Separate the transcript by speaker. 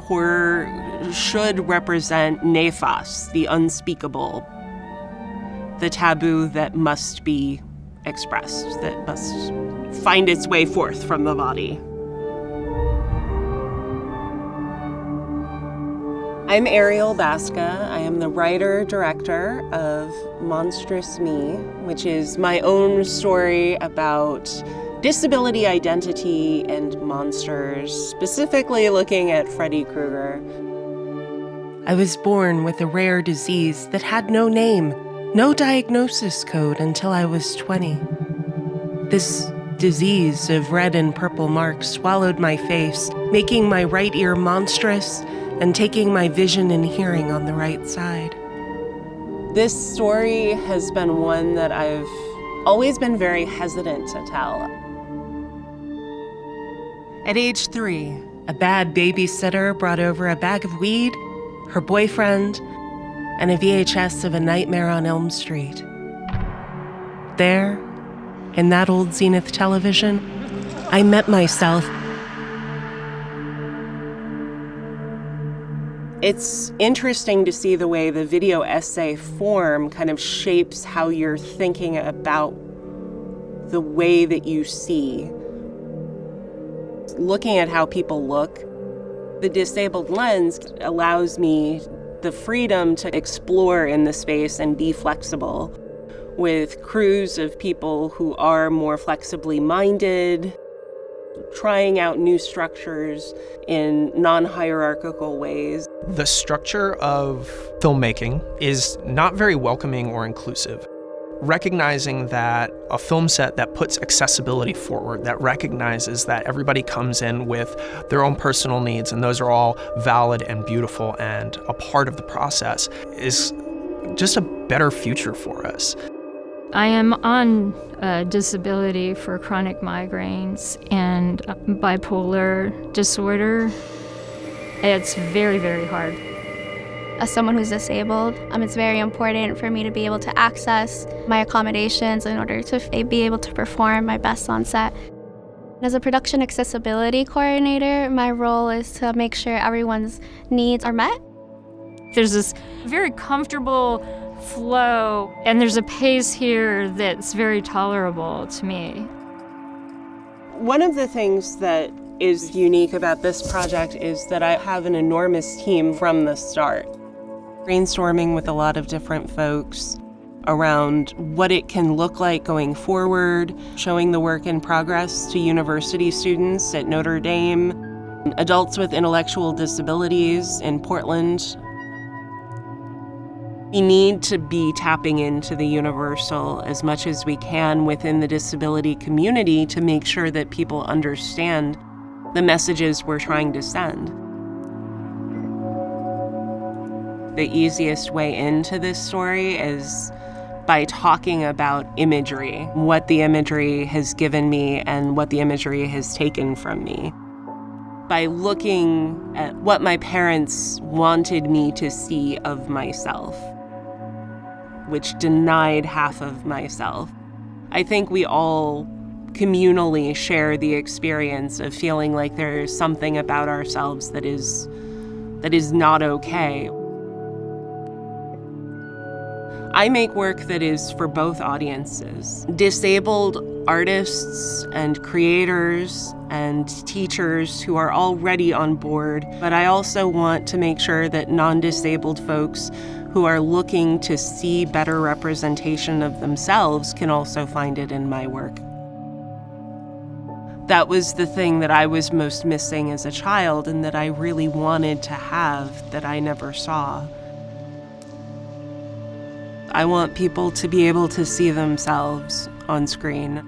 Speaker 1: horror should represent nephos, the unspeakable, the taboo that must be expressed, that must find its way forth from the body. I'm Ariel Baska. I am the writer-director of Monstrous Me, which is my own story about disability identity and monsters, specifically looking at Freddy Krueger.
Speaker 2: I was born with a rare disease that had no name, no diagnosis code until I was 20. This disease of red and purple marks swallowed my face, making my right ear monstrous and taking my vision and hearing on the right side.
Speaker 1: This story has been one that I've always been very hesitant to tell.
Speaker 2: At age 3, a bad babysitter brought over a bag of weed, her boyfriend, and a VHS of A Nightmare on Elm Street. There, in that old Zenith television, I met myself.
Speaker 1: It's interesting to see the way the video essay form kind of shapes how you're thinking about the way that you see. Looking at how people look, the disabled lens allows me the freedom to explore in the space and be flexible with crews of people who are more flexibly minded, trying out new structures in non-hierarchical ways.
Speaker 3: The structure of filmmaking is not very welcoming or inclusive. Recognizing that a film set that puts accessibility forward, that recognizes that everybody comes in with their own personal needs and those are all valid and beautiful and a part of the process, is just a better future for us.
Speaker 4: I am on disability for chronic migraines and bipolar disorder. It's very, very hard.
Speaker 5: As someone who's disabled, it's very important for me to be able to access my accommodations in order to be able to perform my best on set. As a production accessibility coordinator, my role is to make sure everyone's needs are met.
Speaker 4: There's this very comfortable flow, and there's a pace here that's very tolerable to me.
Speaker 1: One of the things that is unique about this project is that I have an enormous team from the start. Brainstorming with a lot of different folks around what it can look like going forward, showing the work in progress to university students at Notre Dame, adults with intellectual disabilities in Portland. We need to be tapping into the universal as much as we can within the disability community to make sure that people understand the messages we're trying to send. The easiest way into this story is by talking about imagery, what the imagery has given me and what the imagery has taken from me. By looking at what my parents wanted me to see of myself, which denied half of myself. I think we all communally share the experience of feeling like there's something about ourselves that is not okay. I make work that is for both audiences. Disabled artists and creators and teachers who are already on board, but I also want to make sure that non-disabled folks who are looking to see better representation of themselves can also find it in my work. That was the thing that I was most missing as a child and that I really wanted to have that I never saw. I want people to be able to see themselves on screen.